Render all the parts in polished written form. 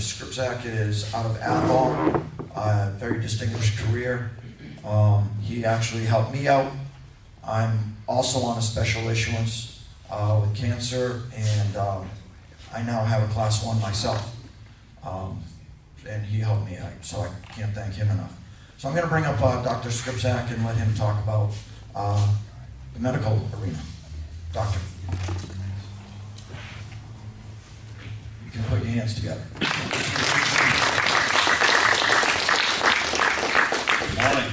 Skrzypczak is out of Athol, very distinguished career. He actually helped me out. I'm also on a special issuance with cancer, and I now have a class 1 myself. And he helped me out, so I can't thank him enough. So I'm going to bring up Dr. Skrzypczak and let him talk about the medical arena. Doctor. You can put your hands together. Good morning.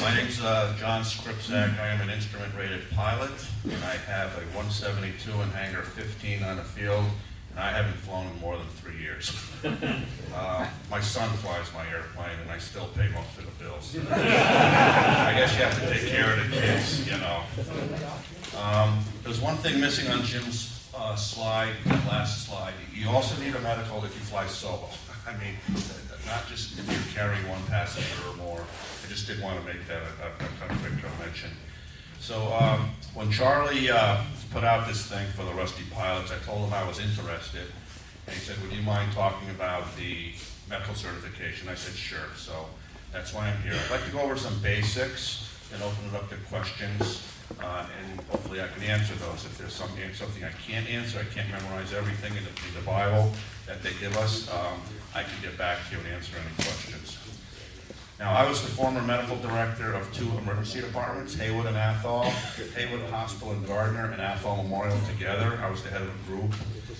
My name's John Skrzypczak. I am an instrument-rated pilot, and I have a 172 in hangar 15 on the field, and I haven't flown in more than 3 years. My son flies my airplane, and I still pay most of the bills. I guess you have to take care of the kids, you know. There's one thing missing on Jim's slide, last slide. You also need a medical if you fly solo. I mean, not just if you're carrying one passenger or more. I just did want to make that a quick mention. So when Charlie put out this thing for the Rusty Pilots, I told him I was interested. And he said, would you mind talking about the medical certification? I said, sure. So that's why I'm here. I'd like to go over some basics and open it up to questions. And hopefully I can answer those. If there's something I can't answer, I can't memorize everything in the Bible that they give us, I can get back to you and answer any questions. Now, I was the former medical director of 2 emergency departments, Haywood and Athol, Haywood Hospital and Gardner, and Athol Memorial together. I was the head of a group,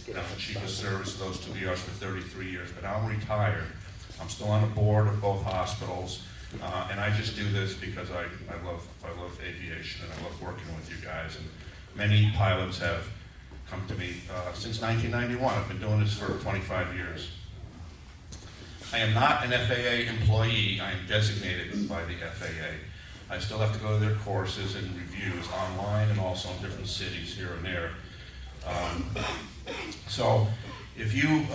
and I was the chief of service of those 2 ERs for 33 years, but now I'm retired. I'm still on the board of both hospitals, and I just do this because I love aviation, and I love working with you guys. And many pilots have come to me since 1991. I've been doing this for 25 years. I am not an FAA employee. I am designated by the FAA. I still have to go to their courses and reviews online and also in different cities here and there. So if you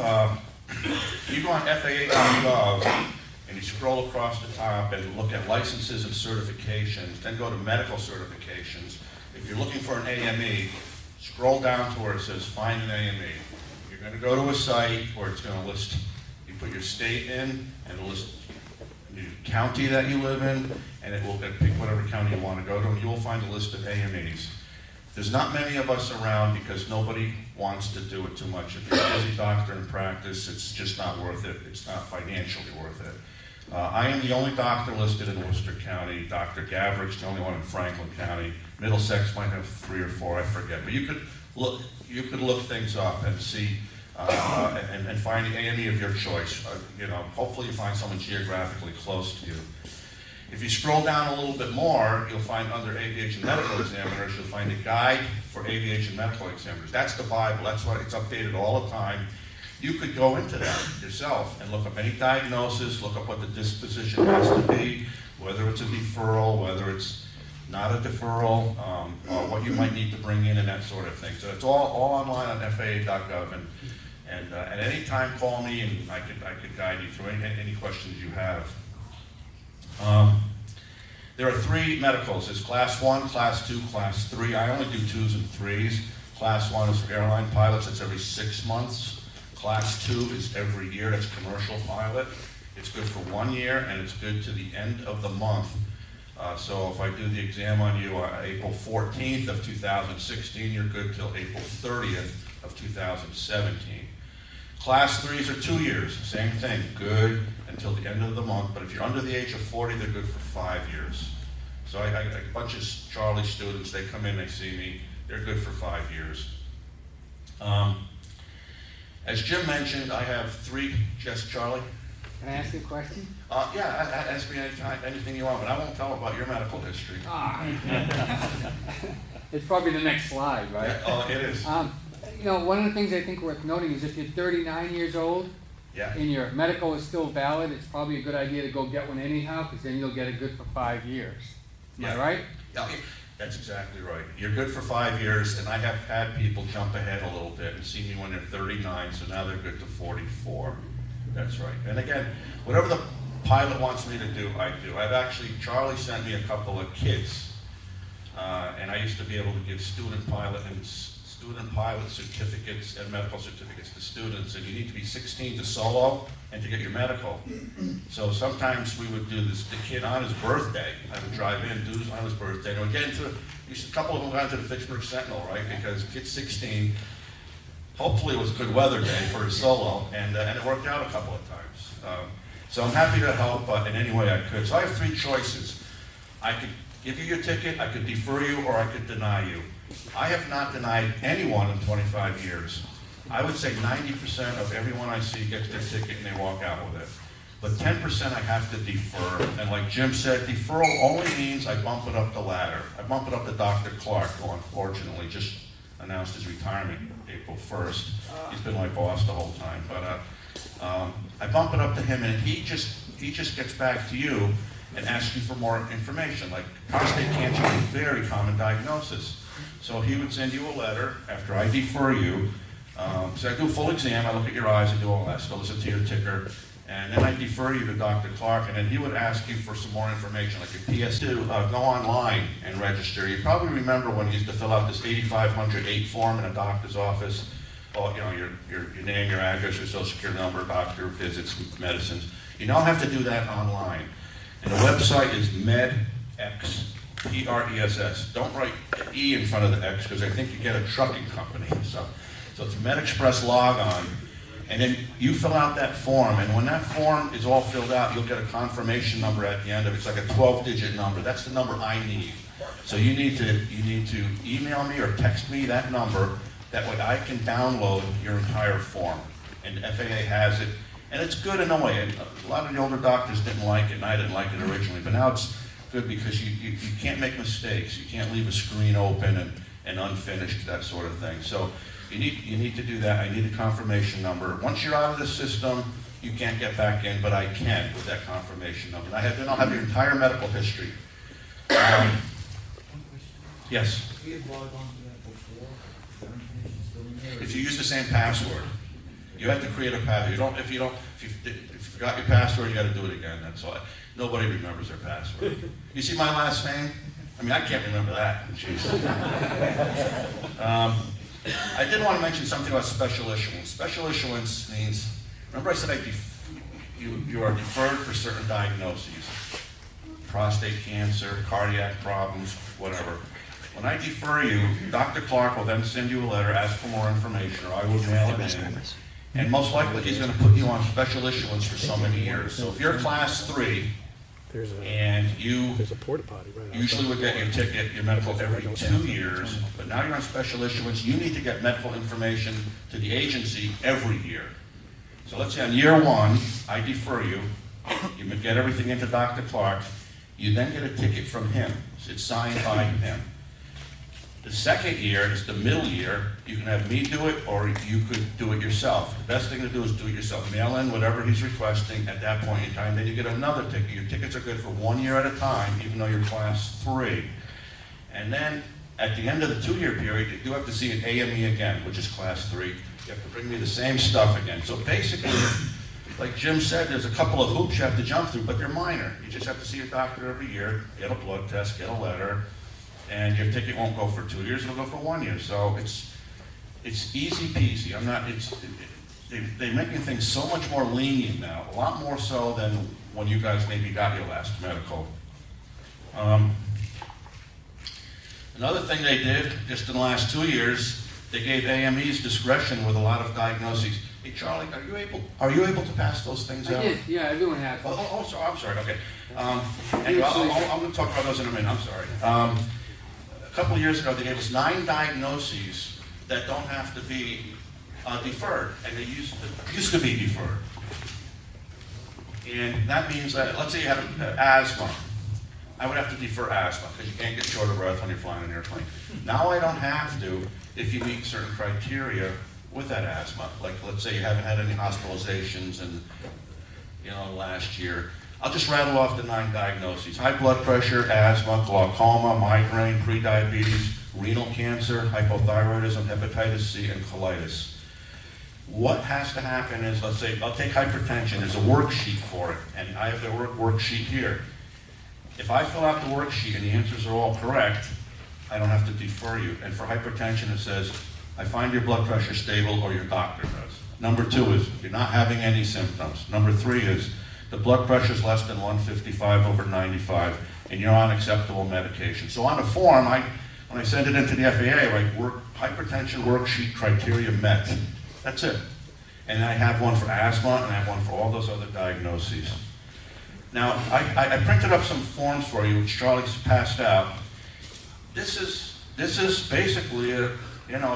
go on FAA.gov and you scroll across the top and look at licenses and certifications, then go to medical certifications. If you're looking for an AME, scroll down to where it says find an AME. You're going to go to a site where it's going to list, you put your state in, and it'll list the county that you live in, and it will pick whatever county you want to go to, and you will find a list of AMEs. There's not many of us around because nobody wants to do it too much. If you're a busy doctor in practice, it's just not worth it. It's not financially worth it. I am the only doctor listed in Worcester County. Dr. Gavrick's the only one in Franklin County. Middlesex might have 3 or 4, I forget. But you could look things up and see and find the AME of your choice. Hopefully you find someone geographically close to you. If you scroll down a little bit more, you'll find under aviation medical examiners, you'll find a guide for aviation medical examiners. That's the Bible. That's why it's updated all the time. You could go into that yourself and look up any diagnosis, look up what the disposition has to be, whether it's a deferral, whether it's not a deferral, or what you might need to bring in and that sort of thing. So it's all online on FAA.gov, and at any time call me and I could guide you through any questions you have. There are 3 medicals. There's Class 1, Class 2, Class 3. I only do 2s and 3s. Class 1 is for airline pilots. It's every 6 months. Class 2 is every year. That's commercial pilot. It's good for 1 year, and it's good to the end of the month. So if I do the exam on you April 14th of 2016, you're good till April 30th of 2017. Class 3s are 2 years, same thing, good until the end of the month, but if you're under the age of 40, they're good for 5 years. So I a bunch of Charlie students, they come in, they see me, they're good for 5 years. As Jim mentioned, I have 3, yes, Charlie? Can I ask you a question? Yeah, ask me anything you want, but I won't tell about your medical history. It's probably the next slide, right? Yeah, oh, it is. One of the things I think worth noting is if you're 39 years old, yeah, and your medical is still valid, it's probably a good idea to go get one anyhow, because then you'll get it good for 5 years. Am I right? Yeah, that's exactly right. You're good for 5 years, and I have had people jump ahead a little bit and see me when they're 39, so now they're good to 44. That's right. And again, whatever the pilot wants me to do, I do. Charlie sent me a couple of kids, and I used to be able to give student pilot and student pilot certificates and medical certificates to students, and you need to be 16 to solo and to get your medical. So sometimes we would do this, the kid on his birthday, I would drive in, do this on his birthday, and we'd get into, a couple of them got into the Fitchburg Sentinel, right? Because kid's 16, hopefully it was a good weather day for his solo, and it worked out a couple of times. So I'm happy to help in any way I could. So I have three choices. I could give you your ticket, I could defer you, or I could deny you. I have not denied anyone in 25 years. I would say 90% of everyone I see gets their ticket and they walk out with it. But 10% I have to defer, and like Jim said, deferral only means I bump it up the ladder. I bump it up to Dr. Clark, who unfortunately just announced his retirement April 1st. He's been my boss the whole time, but I bump it up to him, and he just gets back to you and asks you for more information. Like prostate cancer is a very common diagnosis. So he would send you a letter after I defer you. So I do a full exam, I look at your eyes, I do all that, so listen to your ticker, and then I defer you to Dr. Clark, and then he would ask you for some more information, like your PS2, go online and register. You probably remember when you used to fill out this 8508 form in a doctor's office, your name, your address, your social security number, doctor visits, medicines. You now have to do that online. And the website is MedX, P-R-E-S-S. Don't write E in front of the X, because I think you get a trucking company. So it's MedExpress log-on, and then you fill out that form, and when that form is all filled out, you'll get a confirmation number at the end of it. It's like a 12-digit number. That's the number I need. So you need to email me or text me that number. That way I can download your entire form, and FAA has it. And it's good in a way. And a lot of the older doctors didn't like it, and I didn't like it originally, but now it's good because you can't make mistakes. You can't leave a screen open and unfinished, that sort of thing. So you need to do that. I need a confirmation number. Once you're out of the system, you can't get back in, but I can with that confirmation number. Then I'll have your entire medical history. Yes? If you use the same password, you have to create a password. If you forgot your password, you got to do it again. That's all. Nobody remembers their password. You see my last name? I mean, I can't remember that. Jeez. I did want to mention something about special issuance. Special issuance means, remember I said you are deferred for certain diagnoses, prostate cancer, cardiac problems, whatever. When I defer you, Dr. Clark will then send you a letter, ask for more information, or I will mail it in. And most likely he's going to put you on special issuance for so many years. So if you're class 3, and you usually would get your ticket, your medical every 2 years, but now you're on special issuance, you need to get medical information to the agency every year. So let's say on year 1, I defer you, you get everything into Dr. Clark, you then get a ticket from him. It's signed by him. The second year is the middle year. You can have me do it, or you could do it yourself. The best thing to do is do it yourself. Mail in whatever he's requesting at that point in time. Then you get another ticket. Your tickets are good for 1 year at a time, even though you're class 3. And then at the end of the 2-year period, you do have to see an AME again, which is class 3. You have to bring me the same stuff again. So basically, like Jim said, there's a couple of hoops you have to jump through, but they're minor. You just have to see your doctor every year, get a blood test, get a letter, and your ticket won't go for 2 years, it'll go for 1 year. So it's easy peasy. They're making things so much more lenient now, a lot more so than when you guys maybe got your last medical. Another thing they did, just in the last 2 years, they gave AMEs discretion with a lot of diagnoses. Hey Charlie, are you able to pass those things out? I did, yeah, everyone has. So I'm sorry, okay. Anyway, I'm going to talk about those in a minute, I'm sorry. A couple of years ago, they gave us 9 diagnoses that don't have to be deferred, and they used to be deferred. And that means that, let's say you have asthma. I would have to defer asthma, because you can't get short of breath when you're flying an airplane. Now I don't have to if you meet certain criteria with that asthma. Like, let's say you haven't had any hospitalizations in last year. I'll just rattle off the 9 diagnoses. High blood pressure, asthma, glaucoma, migraine, prediabetes, renal cancer, hypothyroidism, hepatitis C, and colitis. What has to happen is, let's say, I'll take hypertension. There's a worksheet for it, and I have the worksheet here. If I fill out the worksheet and the answers are all correct, I don't have to defer you. And for hypertension, it says I find your blood pressure stable, or your doctor does. Number 2 is you're not having any symptoms. Number 3 is the blood pressure is less than 155/95, and you're on acceptable medication. So on the form, when I send it into the FAA, I write hypertension worksheet criteria met. That's it. And I have one for asthma, and I have one for all those other diagnoses. Now, I printed up some forms for you, which Charlie's passed out. This is basically a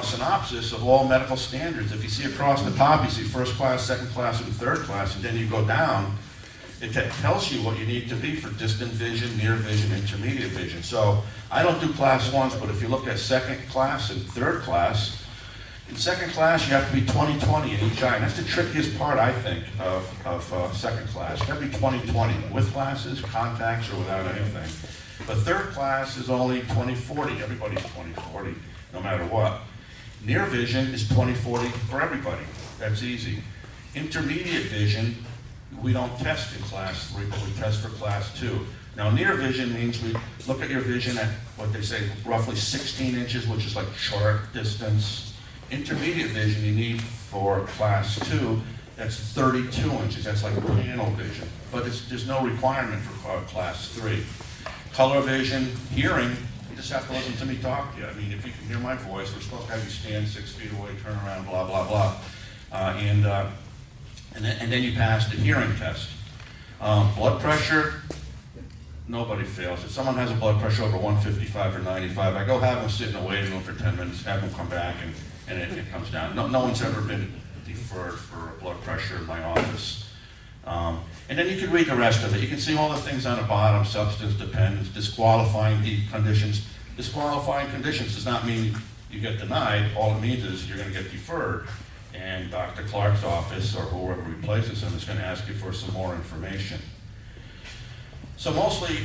synopsis of all medical standards. If you see across the top, you see first class, second class, and third class, and then you go down, it tells you what you need to be for distant vision, near vision, intermediate vision. So I don't do class 1s, but if you look at second class and third class, in second class you have to be 20/20 in each eye. And that's the trickiest part, I think, of second class. You have to be 20/20 with glasses, contacts, or without anything. But third class is only 20/40. Everybody's 20/40, no matter what. Near vision is 20/40 for everybody. That's easy. Intermediate vision, we don't test in class 3, but we test for class 2. Now, near vision means we look at your vision at what they say, roughly 16 inches, which is like chart distance. Intermediate vision you need for class 2, that's 32 inches. That's like panel vision. But there's no requirement for class 3. Color vision, hearing, you just have to listen to me talk to you. I mean, if you can hear my voice, we're supposed to have you stand 6 feet away, turn around, blah, blah, blah. And then you pass the hearing test. Blood pressure, nobody fails. If someone has a blood pressure over 155 or 95, I go have them sit in a waiting room for 10 minutes, have them come back, and it comes down. No one's ever been deferred for blood pressure in my office. And then you can read the rest of it. You can see all the things on the bottom: substance dependence, disqualifying conditions. Disqualifying conditions does not mean you get denied. All it means is you're going to get deferred. And Dr. Clark's office, or whoever replaces him, is going to ask you for some more information. So mostly,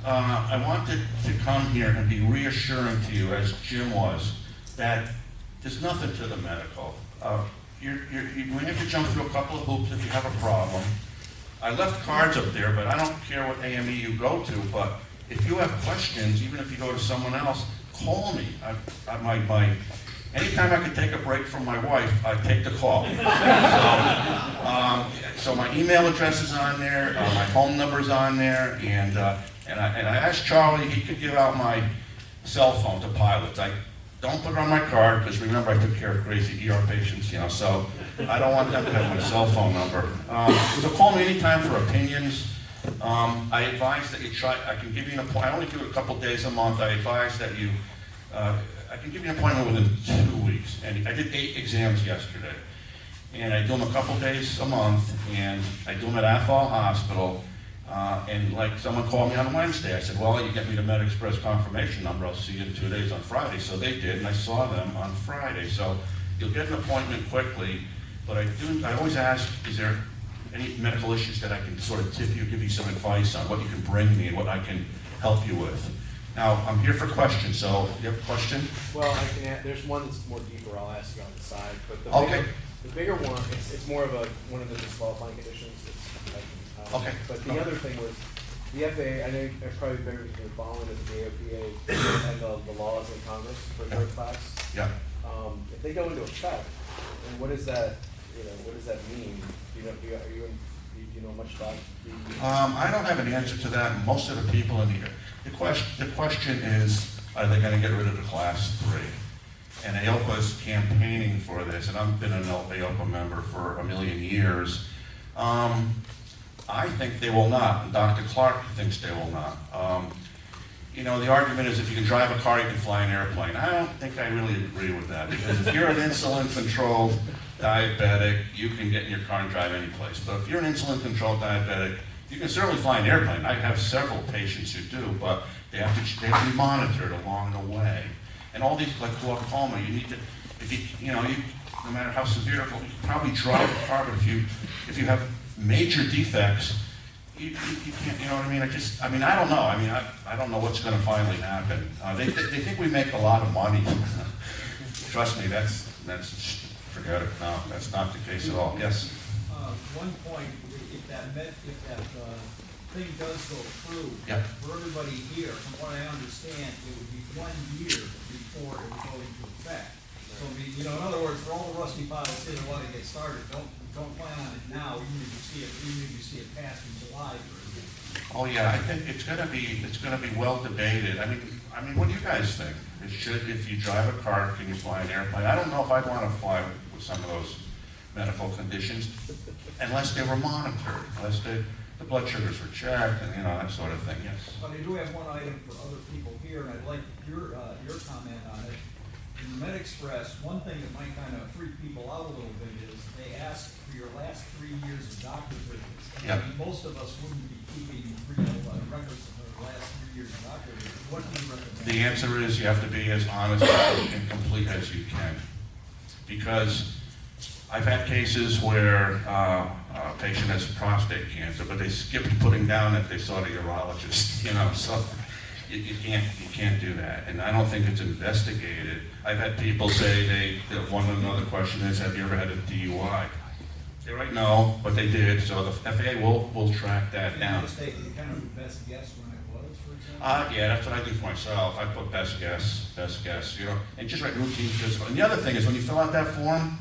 I wanted to come here and be reassuring to you, as Jim was, that there's nothing to the medical. You're going to have to jump through a couple of hoops if you have a problem. I left cards up there, but I don't care what AME you go to, but if you have questions, even if you go to someone else, call me. Anytime I can take a break from my wife, I take the call. So my email address is on there, my phone number's on there, and I asked Charlie, he could give out my cell phone to pilots. I don't put it on my card, because remember, I took care of crazy ER patients, so I don't want them to have my cell phone number. So call me anytime for opinions. I advise that you try, I can give you an appointment, I only do it a couple days a month. I advise that you, I can give you an appointment within 2 weeks. And I did 8 exams yesterday. And I do them a couple days a month, and I do them at Athol Hospital. And like someone called me on Wednesday. I said, well, you get me the MedExpress confirmation number. I'll see you in 2 days on Friday. So they did, and I saw them on Friday. So you'll get an appointment quickly. But I always ask, is there any medical issues that I can sort of tip you, give you some advice on what you can bring me and what I can help you with. Now, I'm here for questions, so you have a question? Well, I can add, there's one that's more deeper, I'll ask you on the side, but Okay. The bigger one, it's more of one of the disqualifying conditions. Okay. But the other thing was, the FAA, I know you're probably better than following the AOPA and the laws in Congress for third class. Yeah. If they go into effect, and what does that mean? Do you know much about the? I don't have an answer to that. Most of the people in here, the question is, are they going to get rid of the class 3? And AOPA is campaigning for this, and I've been an AOPA member for a million years. I think they will not, and Dr. Clark thinks they will not. The argument is if you can drive a car, you can fly an airplane. I don't think I really agree with that, because if you're an insulin-controlled diabetic, you can get in your car and drive any place. But if you're an insulin-controlled diabetic, you can certainly fly an airplane. I have several patients who do, but they have to be monitored along the way. And all these, like glaucoma, you need to, no matter how severe, you can probably drive a car, but if you have major defects, you can't, you know what I mean? I don't know. I don't know what's going to finally happen. They think we make a lot of money. Trust me, that's forget it. No, that's not the case at all. Yes? One point, if that thing does go through, Yep. for everybody here, from what I understand, it would be 1 year before it would go into effect. So, in other words, for all the rusty pilots here that want to get started, don't plan on it now, even if you see it passed in July, for example. Oh, yeah, I think it's gonna be well debated. I mean, what do you guys think? If you drive a car, can you fly an airplane? I don't know if I'd wanna fly with some of those medical conditions unless they were monitored, unless the blood sugars were checked and, that sort of thing, yes. But I do have one item for other people here, and I'd like your comment on it. In the Med Express, one thing that might kind of freak people out a little bit is they ask for your last 3 years of doctor visits. Yep. And most of us wouldn't be keeping records of the last 3 years of doctor visits. What do you recommend? The answer is you have to be as honest and complete as you can. Because I've had cases where a patient has prostate cancer, but they skipped putting down that they saw the urologist, so you can't do that. And I don't think it's investigated. I've had people say another question is, have you ever had a DUI? They write no, but they did, so the FAA will track that down. Can you just take kind of best guess when it was, for example? Yeah, that's what I do for myself. I put best guess, and just write routine physical. And the other thing is when you fill out that form,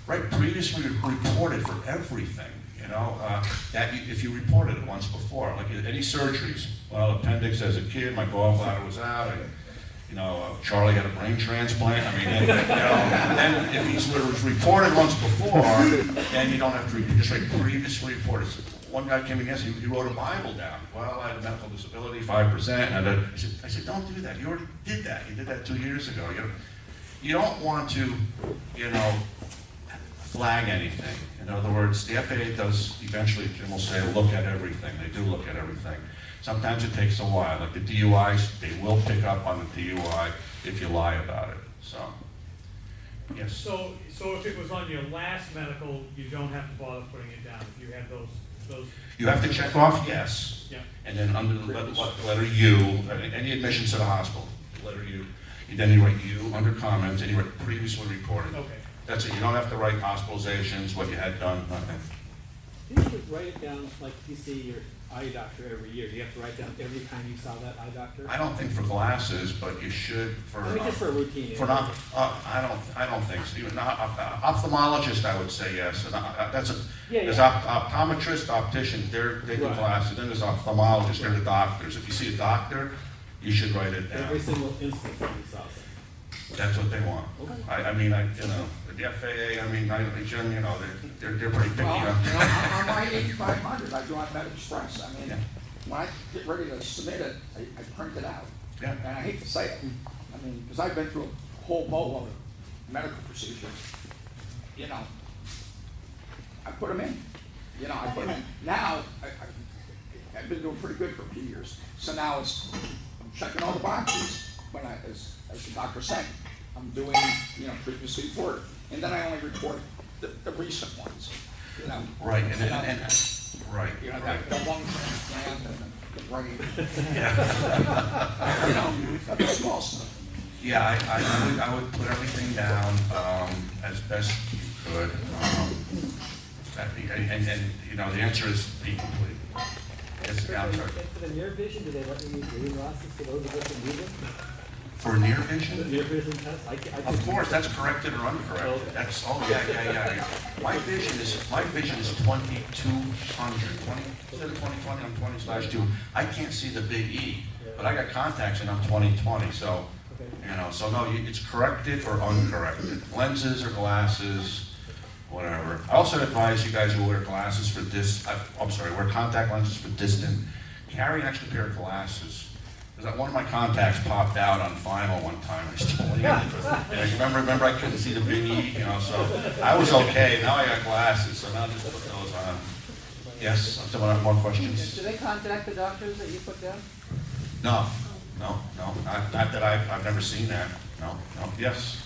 write previously reported for everything, if you reported it once before, like any surgeries. Well, appendix as a kid, my gallbladder was out, Charlie had a brain transplant. Then if he's reported once before, then you don't have to just write previously reported. One guy came in yesterday, he wrote a Bible down. Well, I had a medical disability, 5%. I said, don't do that. You already did that. You did that 2 years ago. You don't want to, flag anything. In other words, the FAA does eventually, Jim will say, look at everything. They do look at everything. Sometimes it takes a while. Like the DUIs, they will pick up on the DUI if you lie about it. So, yes. So if it was on your last medical, you don't have to bother putting it down if you have those. You have to check off yes. Yeah. And then under the letter U, any admissions to the hospital, letter U, then you write U under comments and you write previously reported. Okay. That's it. You don't have to write hospitalizations, what you had done, nothing. You should write it down like you see your eye doctor every year. Do you have to write down every time you saw that eye doctor? I don't think for glasses, but you should for. I mean, just for a routine. For not, I don't think so. Even ophthalmologist, I would say yes. And there's optometrists, opticians. They do Right. glasses. Then there's ophthalmologists. They're the doctors. If you see a doctor, you should write it down. Every single instance that you saw something. That's what they want. Okay. The FAA. Jim, they're pretty picky. Well, on on my 8500, I go on Med Express. Yeah. When I get ready to submit it, I print it out. Yeah. And I hate to say it, because I've been through a whole boatload of medical procedures. I put them in. I put them in. Now, I've been doing pretty good for a few years. So now I'm checking all the boxes when as the doctor said. I'm doing, previously reported. And then I only report the recent ones, Right. And right. the lung transplant and the brain. Yeah. The small stuff. Yeah, I would put everything down as best you could. And the answer is be complete. Yes, I'm sorry. For the near vision, do they let you use reading glasses for those of us that need them? For near The vision? near vision test? Of course, that's corrected or uncorrected. Okay. That's, yeah. My vision is 2200, instead of 2020, I'm 20/2. I can't see the big E, but I got contacts and I'm 20/20, so, Okay. so no, it's corrected or uncorrected. Lenses or glasses, whatever. I also advise you guys who wear glasses for wear contact lenses for distant, carry an extra pair of glasses. Because one of my contacts popped out on final one time. Remember I couldn't see the big E, so I was okay. Now I got glasses, so now just put those on. Yes, someone have more questions? Do they contact the doctors that you put down? No, not that I've never seen that. No, yes.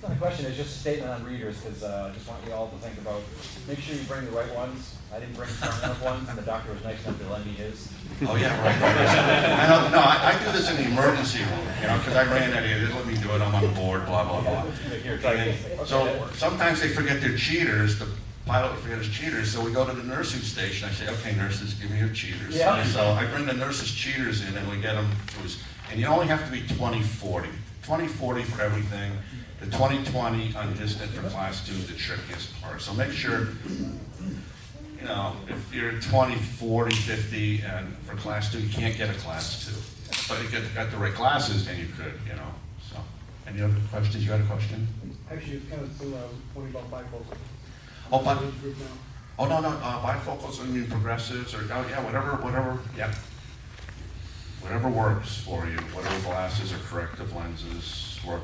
My question is just a statement on readers, because I just want you all to think about, make sure you bring the right ones. I didn't bring strong enough ones, and the doctor was nice enough to lend me his. Oh, yeah, right. I do this in the emergency room, because I ran out of here. They let me do it. I'm on board, blah, blah, blah. Here, try And this. so sometimes they forget their cheaters. The pilot will forget his cheaters, so we go to the nursing station. I say, okay, nurses, give me your cheaters. Yeah. So I bring the nurses' cheaters in, and we get them to his, and you only have to be 20/40. 20/40 for everything. The 20/20 on distant for class 2 is the trickiest part. So make sure, you know, if you're 20/40/50 and for class 2, you can't get a class 2. But if you got the right classes, then you could, you know, so. Any other questions? You got a question? Actually, it's kind of similar, I was wondering about bifocals. Oh, but, Group now. oh, no, bifocals, I mean progressives, or, oh, yeah, whatever, yeah. Whatever works for you, whatever glasses or corrective lenses work.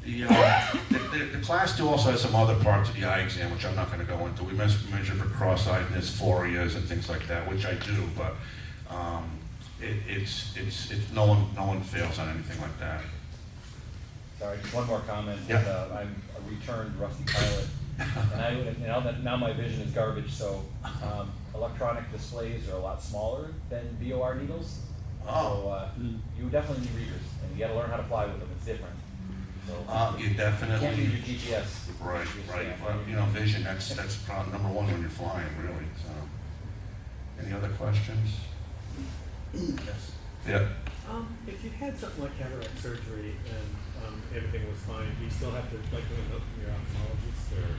You know, the class 2 also has some other parts of the eye exam, which I'm not gonna go into. We measure for cross-eyedness, phorias, and things like that, which I do, but, it's no one fails on anything like that. Sorry, just one more comment. Yeah. I'm a returned rusty pilot, and now my vision is garbage, so electronic displays are a lot smaller than VOR needles. Oh. So you definitely need readers, and you gotta learn how to fly with them, it's different. So You you can't definitely, use your GPS. right, well, you know, vision, that's problem number 1 when you're flying, really, so. Any other questions? Yes. Yeah. If you had something like cataract surgery and everything was fine, do you still have to like go to your ophthalmologist or?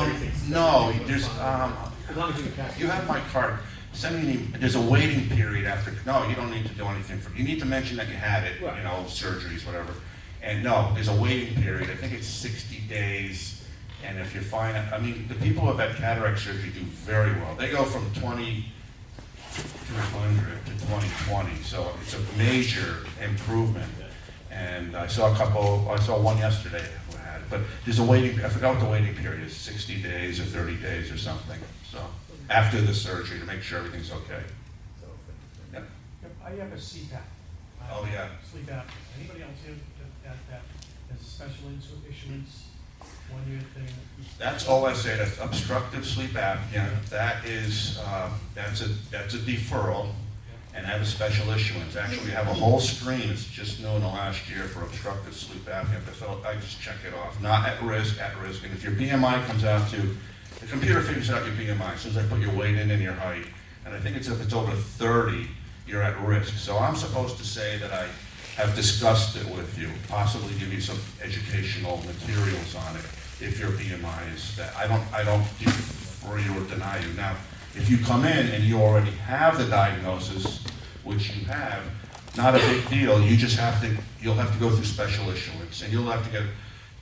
Everything's- No, everything's there's, fine? As long as you can pass. you have my card. Send me there's a waiting period after, no, you don't need to do anything you need to mention that you had it, you Right. know, surgeries, whatever. And no, there's a waiting period, I think it's 60 days, and if you're fine, I mean, the people who have had cataract surgery do very well. They go from 20/200 to 20/20, so it's a major improvement. And I saw one yesterday who had it, but there's a waiting, I forgot what the waiting period is, 60 days or 30 days or something, so, after the surgery to make sure everything's okay. Yep. I have a CPAP. Oh, yeah. Sleep app. Anybody else here that has a special issuance, 1-year thing? That's OSA, that's obstructive sleep apnea. That is, that's a deferral, and have a special issuance. Actually, we have a whole screen, it's just new in the last year for obstructive sleep apnea. So I just check it off, not at risk. And if your BMI comes out to, the computer figures out your BMI, as soon as I put your weight in and your height, and I think if it's over 30, you're at risk. So I'm supposed to say that I have discussed it with you, possibly give you some educational materials on it, if your BMI is that. I don't defer you or deny you. Now, if you come in and you already have the diagnosis, which you have, not a big deal. You'll have to go through special issuance, and you'll have to get,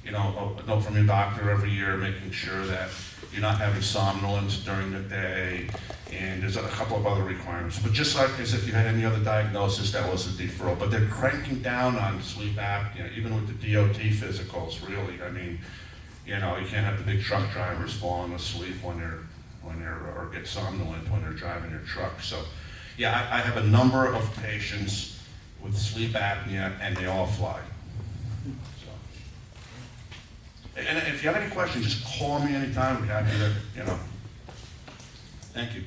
you know, a note from your doctor every year making sure that you're not having somnolence during the day, and there's a couple of other requirements. But just like as if you had any other diagnosis, that was a deferral. But they're cranking down on sleep apnea, even with the DOT physicals, really. I mean, you know, you can't have the big truck drivers falling asleep or get somnolent when they're driving their truck. So, yeah, I have a number of patients with sleep apnea, and they all fly. So, and if you have any questions, just call me anytime. We're happy to, you know. Thank you.